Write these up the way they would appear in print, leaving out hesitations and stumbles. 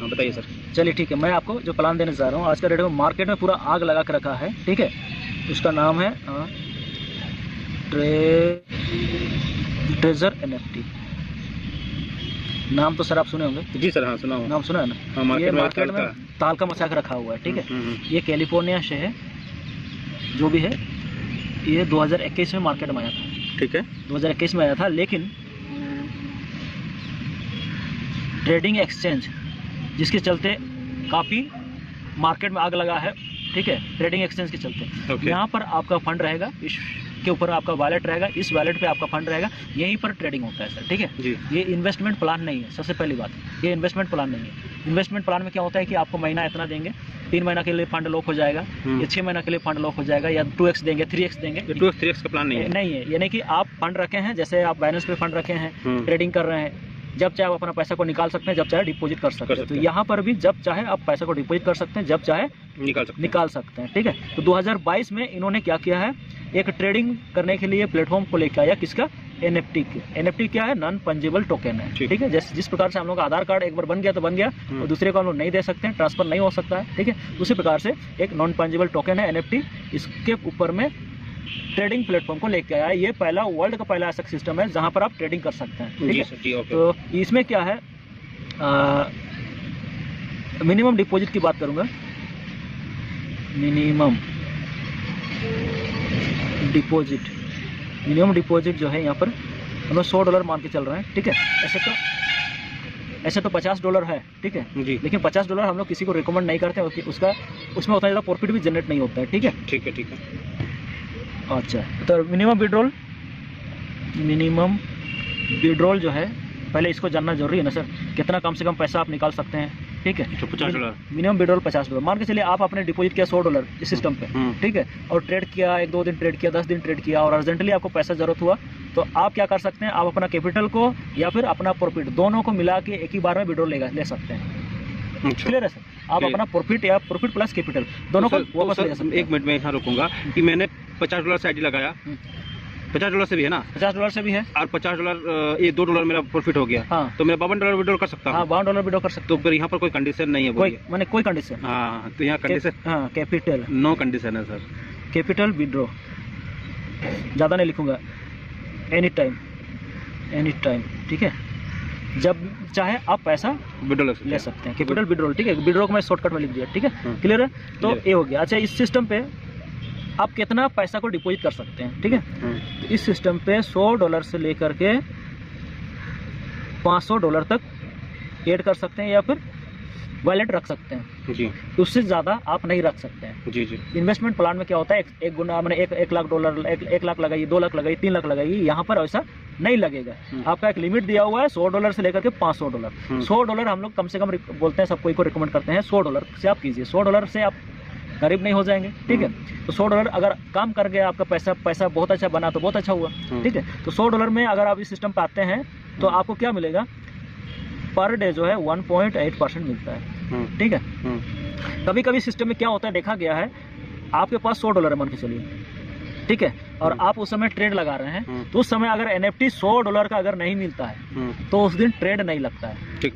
हाँ बताइए सर। चलिए ठीक है, मैं आपको जो प्लान देने जा रहा हूँ आज का डेट में मार्केट में पूरा आग लगा के रखा है, ठीक है। उसका नाम है ट्रेजर NFT। नाम तो सर आप सुने होंगे। जी सर, हाँ सुना हूँ। नाम सुना है ना। हाँ, ये मार्केट में तालका मचा के रखा हुआ है, ठीक है। ये कैलिफोर्निया से है, जो भी है। ये 2021 में मार्केट में आया था, ठीक है। 2021 में आया था, लेकिन ट्रेडिंग एक्सचेंज जिसके चलते काफ़ी मार्केट में आग लगा है, ठीक है। ट्रेडिंग एक्सचेंज के चलते यहाँ पर आपका फंड रहेगा, इसके ऊपर आपका वॉलेट रहेगा, इस वॉलेट पे आपका फंड रहेगा, यहीं पर ट्रेडिंग होता है सर, ठीक है। ये इन्वेस्टमेंट प्लान नहीं है, सबसे पहली बात, ये इन्वेस्टमेंट प्लान नहीं है। इन्वेस्टमेंट प्लान में क्या होता है कि आपको महीना इतना देंगे, 3 महीना के लिए फंड लॉक हो जाएगा, या 6 महीना के लिए फंड लॉक हो जाएगा, या 2x देंगे, 3x देंगे। 2x 3x का प्लान नहीं है। नहीं है, यानी कि आप फंड रखे हैं, जैसे आप बैलेंस पे फंड रखे हैं, ट्रेडिंग कर रहे हैं, जब चाहे आप अपना पैसा को निकाल सकते हैं, जब चाहे डिपॉजिट कर सकते हैं। तो यहाँ पर भी जब चाहे आप पैसा को डिपॉजिट कर सकते हैं, जब चाहे निकाल सकते हैं, ठीक है। तो 2022 में इन्होंने क्या किया है, एक ट्रेडिंग करने के लिए प्लेटफॉर्म को लेकर आया, किसका, NFT क्या है, नॉन फंजिबल टोकन है, ठीक है। जिस प्रकार से हम लोग का आधार कार्ड एक बार बन गया तो बन गया, और दूसरे को हम लोग नहीं दे सकते हैं, ट्रांसफर नहीं हो सकता है, ठीक है। उसी प्रकार से एक नॉन फंजिबल टोकन है NFT, इसके ऊपर में ट्रेडिंग प्लेटफॉर्म को लेकर आया है। ये पहला वर्ल्ड का पहला ऐसा सिस्टम है जहां पर आप ट्रेडिंग कर सकते हैं, ठीक है। तो इसमें क्या है, मिनिमम डिपॉजिट की बात करूंगा। मिनिमम डिपॉजिट जो है यहाँ पर हम लोग $100 मान के चल रहे हैं, ठीक है। ऐसे तो $50 है, ठीक है, लेकिन $50 हम लोग किसी को रिकमेंड नहीं करते, उसमें उतना ज़्यादा प्रॉफिट भी जनरेट नहीं होता है, ठीक है। ठीक है। अच्छा, तो मिनिमम विड्रॉल जो है, पहले इसको जानना जरूरी है ना सर, कितना कम से कम पैसा आप निकाल सकते हैं, ठीक है। $50 मिनिमम विड्रॉल $50 मान के चलिए। आप आपने डिपॉजिट किया $100 इस सिस्टम पे, ठीक है, और ट्रेड किया, 1-2 दिन ट्रेड किया, 10 दिन ट्रेड किया, और अर्जेंटली आपको पैसा जरूरत हुआ, तो आप क्या कर सकते हैं, आप अपना कैपिटल को या फिर अपना प्रॉफिट दोनों को मिला के एक ही बार में विड्रॉल ले सकते हैं। क्लियर है सर, आप अपना प्रॉफिट या प्रॉफिट प्लस कैपिटल दोनों को वापस ले सकते हैं। 1 मिनट में यहाँ रुकूंगा कि मैंने $50 से आईडी लगाया, $50 से भी है ना, $50 से भी है, और $50 ये $2 मेरा प्रॉफिट हो गया, हाँ। तो मैं $52 विड्रॉल कर सकता हूँ। हाँ, $52 विड्रॉ कर सकते तो फिर यहाँ पर कोई कंडीशन नहीं है, कोई कंडीशन। हाँ, तो यहाँ कंडीशन, हाँ, कैपिटल नो कंडीशन है सर। कैपिटल विड्रॉ ज़्यादा नहीं लिखूंगा, एनी टाइम, ठीक है। जब चाहे आप पैसा विड्रॉल ले सकते हैं, कैपिटल विड्रॉल, ठीक है। विड्रॉ को मैं शॉर्टकट में लिख दिया, ठीक है, क्लियर है। तो ये हो गया। अच्छा, इस सिस्टम पे आप कितना पैसा को डिपॉजिट कर सकते हैं, ठीक है। तो इस सिस्टम पे $100 से लेकर के $500 तक ऐड कर सकते हैं, या फिर वॉलेट रख सकते हैं जी। उससे ज़्यादा आप नहीं रख सकते हैं जी। इन्वेस्टमेंट प्लान में क्या होता है, एक गुना मैंने $1 लाख, 1 लाख लगाइए, 2 लाख लगाइए, 3 लाख लगाइए, यहाँ पर ऐसा नहीं लगेगा। आपका एक लिमिट दिया हुआ है $100 से लेकर के $500। $100 हम लोग कम से कम बोलते हैं, सब कोई को रिकमेंड करते हैं, $100 से आप कीजिए। $100 से आप गरीब नहीं हो जाएंगे, ठीक है। तो $100 अगर काम कर गया, आपका पैसा बहुत अच्छा बना तो बहुत अच्छा हुआ, ठीक है। तो $100 में अगर आप इस सिस्टम पे आते हैं तो आपको क्या मिलेगा, पर डे जो है 1.8% मिलता है, ठीक है। कभी कभी सिस्टम में क्या होता है, देखा गया है, आपके पास $100 मान के चलिए, ठीक है, और आप उस समय ट्रेड लगा रहे हैं, तो उस समय अगर NFT $100 का अगर नहीं मिलता है तो उस दिन ट्रेड नहीं लगता है, ठीक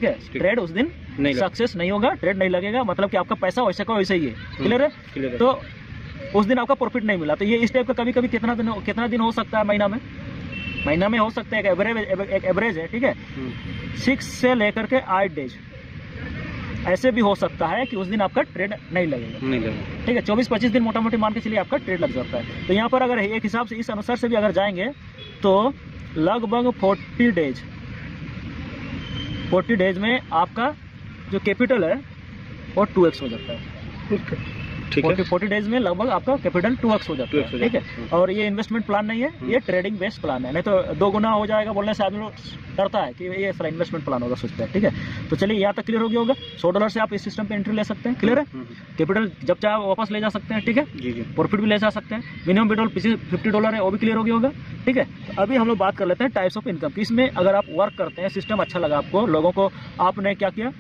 है। ट्रेड उस दिन सक्सेस नहीं होगा, ट्रेड नहीं लगेगा, मतलब कि आपका पैसा वैसे का वैसे ही है, क्लियर है। तो उस दिन आपका प्रॉफिट नहीं मिला। तो ये इस टाइप का कभी कभी कितना दिन हो सकता है, महीना में हो सकता है, एक एवरेज है, ठीक है। 6 से लेकर के 8 डेज ऐसे भी हो सकता है कि उस दिन आपका ट्रेड नहीं लगेगा, ठीक है। 24-25 दिन मोटा मोटी मान के चलिए आपका ट्रेड लग जाता है। तो यहाँ पर अगर एक हिसाब से इस अनुसार से भी अगर जाएंगे तो लगभग 40 डेज में आपका जो कैपिटल है वो 2x हो जाता है, ठीक है। 40 डेज में लगभग आपका कैपिटल 2x हो जाता है, ठीक है। और ये इन्वेस्टमेंट प्लान नहीं है, ये ट्रेडिंग बेस्ड प्लान है, नहीं तो 2 गुना हो जाएगा बोलने से आदमी लोग डरता है कि ये सारा इन्वेस्टमेंट प्लान होगा, सोचता है, ठीक है। तो चलिए यहाँ तक क्लियर हो गया होगा। $100 से आप इस सिस्टम पे एंट्री ले सकते हैं, क्लियर है। कैपिटल जब चाहे वापस ले जा सकते हैं, ठीक है, प्रॉफिट भी ले जा सकते हैं। मिनिमम विड्रॉल $50 है, वो भी क्लियर हो गया होगा, ठीक है। तो अभी हम लोग बात कर लेते हैं टाइप्स ऑफ इनकम की। इसमें अगर आप वर्क करते हैं, सिस्टम अच्छा लगा आपको, लोगों को, आपने क्या किया,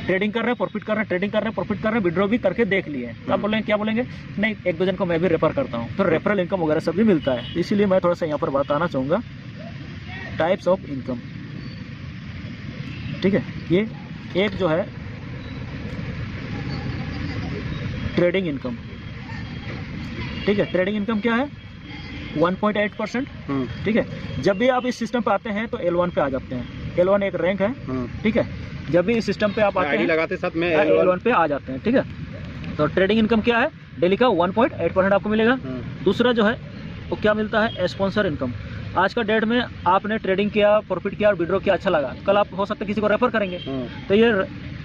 ट्रेडिंग कर रहे हैं, प्रॉफिट कर रहे हैं, ट्रेडिंग कर रहे हैं, प्रॉफिट कर रहे हैं, विड्रॉ भी करके देख लिए। तो आप बोलेंगे, क्या बोलेंगे, नहीं 1-2 जन को मैं भी रेफर करता हूँ, तो रेफरल इनकम वगैरह सब भी मिलता है। इसीलिए मैं थोड़ा सा यहाँ पर बताना चाहूँगा टाइप्स ऑफ इनकम, ठीक है। ये एक जो है ट्रेडिंग इनकम, ठीक है। ट्रेडिंग इनकम क्या है? 1.8%, ठीक है। जब भी आप इस सिस्टम पे आते हैं तो L1 पे आ जाते हैं। L1 एक रैंक है, ठीक है। जब भी इस सिस्टम पे आप आते हैं लगाते साथ में L1 पे आ जाते हैं, ठीक है। तो ट्रेडिंग इनकम क्या है? डेली का 1.8% आपको मिलेगा। दूसरा जो है वो क्या मिलता है? Sponsor income. आज का डेट में आपने ट्रेडिंग किया, प्रॉफिट किया और विड्रॉ किया, अच्छा लगा, कल आप हो सकता है किसी को रेफर करेंगे, तो ये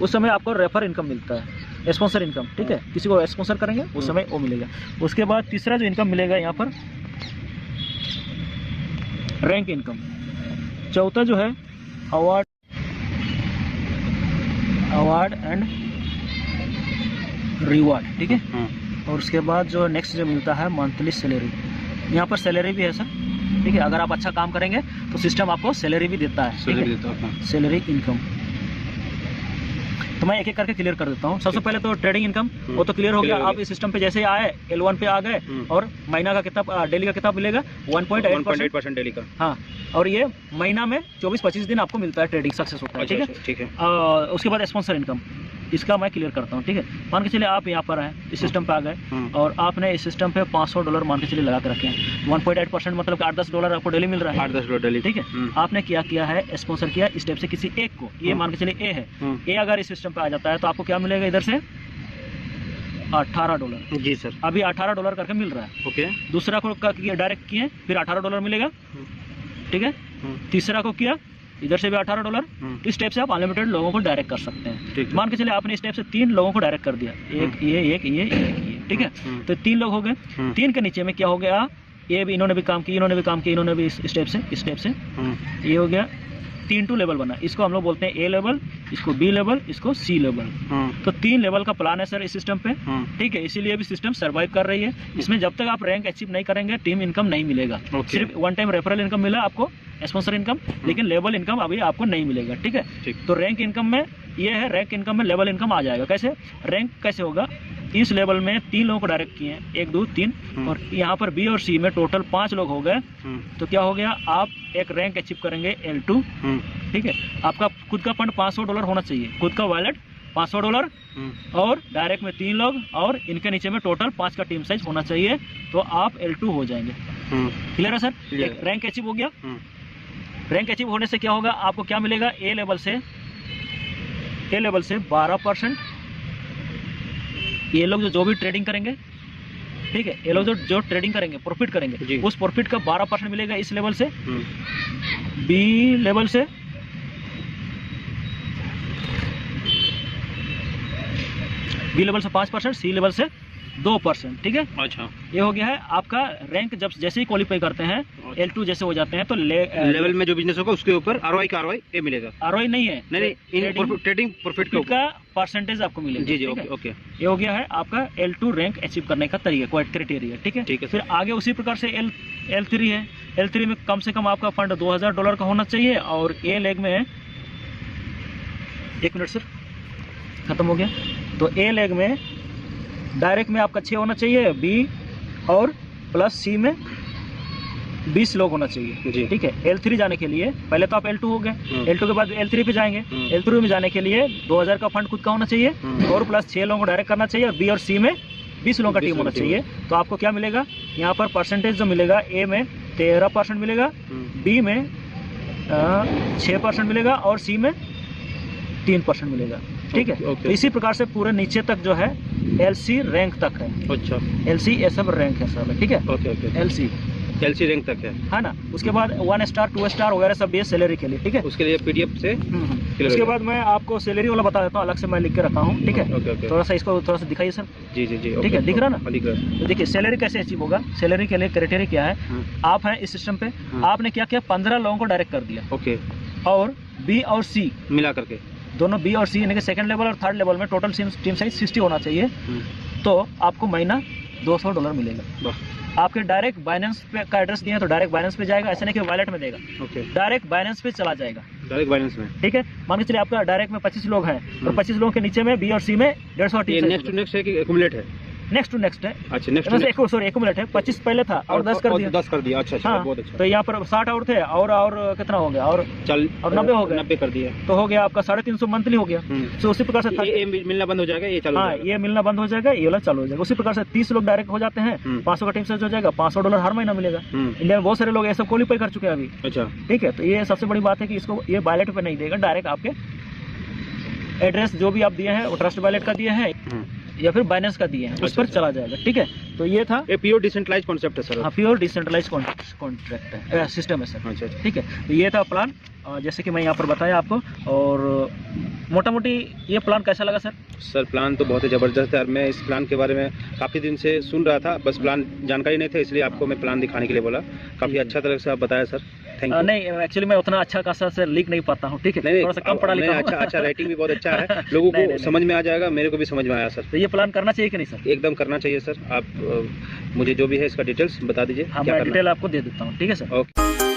उस समय आपको रेफर इनकम मिलता है, स्पॉन्सर इनकम, ठीक है। किसी को स्पॉन्सर करेंगे उस समय वो मिलेगा। उसके बाद तीसरा जो इनकम मिलेगा यहाँ पर रैंक इनकम। चौथा जो है अवार्ड एंड रिवार्ड, ठीक है। और उसके बाद जो नेक्स्ट जो मिलता है मंथली सैलरी। यहाँ पर सैलरी भी है सर, ठीक है। अगर आप अच्छा काम करेंगे तो सिस्टम आपको सैलरी भी देता है, सैलरी इनकम। तो मैं एक एक करके क्लियर कर देता हूँ। सबसे पहले तो ट्रेडिंग इनकम, वो तो क्लियर हो गया। आप इस सिस्टम पे जैसे ही आए L1 पे आ गए और महीना का कितना, डेली का कितना मिलेगा? 1.8% डेली का। हाँ, और ये महीना में 24-25 दिन आपको मिलता है, ट्रेडिंग सक्सेस होता है, ठीक है। ठीक है। उसके बाद स्पॉन्सर इनकम, इसका मैं क्लियर करता हूँ, ठीक है। मान के चलिए आप यहाँ पर हैं, इस सिस्टम पे आ गए और आपने इस सिस्टम पे $500 मान के चलिए लगा के रखे हैं। 1.8% मतलब कि $8-10 आपको डेली मिल रहा है, $8-10 डेली, ठीक है। आपने क्या किया है? स्पॉन्सर किया स्टेप से किसी एक को। ये मान के चलिए ए है, ए अगर इस सिस्टम पे आ जाता है तो आपको क्या मिलेगा? इधर से $18। जी सर। अभी $18 करके मिल रहा है, ओके। दूसरा को डायरेक्ट किए, फिर $18 मिलेगा, ठीक है। तीसरा को किया, इधर से भी $18। इस स्टेप से आप अनलिमिटेड लोगों को डायरेक्ट कर सकते हैं। मान के चलिए आपने इस स्टेप से 3 लोगों को डायरेक्ट कर दिया, एक ये, ठीक है। तो 3 लोग हो गए। 3 के नीचे में क्या हो गया? ये भी, इन्होंने भी काम किया, इन्होंने भी काम किया, इन्होंने भी इस स्टेप से ये हो गया 3 लेवल बना। इसको हम लोग बोलते हैं A लेवल, इसको B लेवल, इसको C लेवल। तो 3 लेवल का प्लान है सर इस सिस्टम पे, ठीक है। इसीलिए भी सिस्टम सर्वाइव कर रही है। इसमें जब तक आप रैंक अचीव नहीं करेंगे टीम इनकम नहीं मिलेगा। सिर्फ वन टाइम रेफरल इनकम मिला आपको, स्पॉन्सर इनकम, लेकिन लेवल इनकम अभी आपको नहीं मिलेगा, ठीक है। तो रैंक इनकम में ये है, रैंक इनकम में लेवल इनकम आ जाएगा। कैसे रैंक कैसे होगा? इस लेवल में 3 लोगों को डायरेक्ट किए हैं, 1 2 3, और यहाँ पर B और C में टोटल 5 लोग हो गए। तो क्या हो गया? आप एक रैंक अचीव करेंगे L2, ठीक है। आपका खुद का फंड $500 होना चाहिए, खुद का वॉलेट $500, और डायरेक्ट में 3 लोग, और इनके नीचे में टोटल 5 का टीम साइज होना चाहिए, तो आप L2 हो जाएंगे। क्लियर है सर? एक रैंक अचीव हो गया। रैंक अचीव होने से क्या होगा? आपको क्या मिलेगा? ए लेवल से 12%। ये लोग जो भी ट्रेडिंग करेंगे, ठीक है, ये लोग जो ट्रेडिंग करेंगे, प्रॉफिट करेंगे, उस प्रॉफिट का 12% मिलेगा इस लेवल से। बी लेवल से बी लेवल से 5%, सी लेवल से 2%, ठीक है। अच्छा, ये हो गया है आपका रैंक। जब जैसे ही क्वालिफाई करते हैं, L2 जैसे हो जाते हैं, तो लेवल में जो बिजनेस होगा उसके ऊपर ROI का ROI ए मिलेगा। ROI नहीं है, नहीं, ट्रेडिंग प्रॉफिट का परसेंटेज आपको मिलेगा। जी, ओके। ये हो गया है आपका L2 रैंक अचीव करने का तरीका, क्राइटेरिया, ठीक है। फिर आगे उसी प्रकार से L3 है। L3 में कम से कम आपका फंड $2000 का होना चाहिए, और ए लेग में 1 मिनट सर, खत्म हो गया। तो ए लेग में डायरेक्ट में आपका 6 होना चाहिए, बी और प्लस सी में 20 लोग होना चाहिए, ठीक है। L3 जाने के लिए पहले तो आप L2 हो गए, L2 के बाद L3 पे जाएंगे। L3 में जाने के लिए 2000 का फंड खुद का होना चाहिए, और प्लस 6 लोगों को डायरेक्ट करना चाहिए, और बी और सी में 20 लोगों का टीम होना चाहिए। तो आपको क्या मिलेगा यहाँ पर? परसेंटेज जो मिलेगा, ए में 13% मिलेगा, बी में 6% मिलेगा, और सी में 3% मिलेगा, ठीक है। तो इसी प्रकार से पूरे नीचे तक जो है LC रैंक तक है। अच्छा, LC ये सब रैंक है सब, ठीक है। LC रैंक तक है ना। उसके बाद 1 स्टार 2 स्टार वगैरह सब ये सैलरी के लिए, ठीक है। उसके लिए PDF से उसके बाद मैं आपको सैलरी वाला बता देता हूँ, अलग से मैं लिख के रखा हूँ, ठीक है। थोड़ा सा इसको थोड़ा सा दिखाइए सर। जी, ठीक है, दिख रहा ना? तो देखिए सैलरी कैसे अचीव होगा। सैलरी के लिए क्राइटेरिया क्या है? आप हैं इस सिस्टम पे, आपने क्या किया? 15 लोगों को डायरेक्ट कर दिया, ओके, और B और C मिला करके दोनों B और C यानी कि सेकंड लेवल और थर्ड लेवल में टोटल टीम साइज 60 होना चाहिए। तो आपको महीना $200 मिलेगा। आपके डायरेक्ट बाइनेंस पे का एड्रेस दिया है, तो डायरेक्ट बाइनेंस पे जाएगा, ऐसा नहीं कि वॉलेट में देगा, डायरेक्ट बाइनेंस पे चला जाएगा, डायरेक्ट बाइनेंस में, ठीक है। मान के चलिए आपका डायरेक्ट में 25 लोग हैं, और 25 लोगों के नीचे में B और C में 150 टीम। नेक्स्ट है कि एक्यूमुलेट है? नेक्स्ट टू नेक्स्ट है। अच्छा नेक्स्ट सॉरी 1 मिनट है, 25 पहले था और 10 कर दिया। 10 कर दिया। अच्छा अच्छा, हाँ, बहुत अच्छा। तो यहाँ पर 60 और थे और कितना हो गया और 90 हो गया, 90 कर दिया तो हो गया आपका 350 मंथली हो गया। तो उसी प्रकार से ये मिलना बंद हो जाएगा, ये चालू। हाँ, ये मिलना बंद हो जाएगा, ये वाला चालू हो जाएगा। उसी प्रकार से 30 लोग डायरेक्ट हो जाते हैं, 500 का टीम से हो जाएगा, $500 हर महीना मिलेगा। इंडिया में बहुत सारे लोग ऐसा क्वालिफाई कर चुके हैं अभी। अच्छा ठीक है, तो ये सबसे बड़ी बात है कि इसको ये वॉलेट पे नहीं देगा, डायरेक्ट आपके एड्रेस जो भी आप दिए हैं वो ट्रस्ट वॉलेट का दिए हैं या फिर बाइनेंस का दिए हैं, उस पर चला जाएगा। ठीक है, तो ये था ये प्योर डिसेंट्रलाइज कॉन्सेप्ट है सर। हाँ, प्योर डिसेंट्रलाइज कॉन्ट्रैक्ट है, सिस्टम है सर। अच्छा ठीक है, तो ये था प्लान जैसे कि मैं यहाँ पर बताया आपको। और मोटा मोटी ये प्लान कैसा लगा सर? सर प्लान तो बहुत ही ज़बरदस्त है और मैं इस प्लान के बारे में काफ़ी दिन से सुन रहा था, बस प्लान जानकारी नहीं था, इसलिए आपको मैं प्लान दिखाने के लिए बोला। काफ़ी अच्छा तरह से आप बताया सर, थैंक यू। नहीं एक्चुअली मैं उतना अच्छा खासा से लिख नहीं पाता हूँ। ठीक है, थोड़ा सा कम पढ़ा लिखा हूँ। अच्छा राइटिंग भी बहुत अच्छा है, लोगों को समझ में आ जाएगा, मेरे को भी समझ में आया सर। तो ये प्लान करना चाहिए कि नहीं सर? एकदम करना चाहिए सर। आप मुझे जो भी है इसका डिटेल्स बता दीजिए। हाँ, मैं डिटेल आपको दे देता हूँ। ठीक है सर, ओके।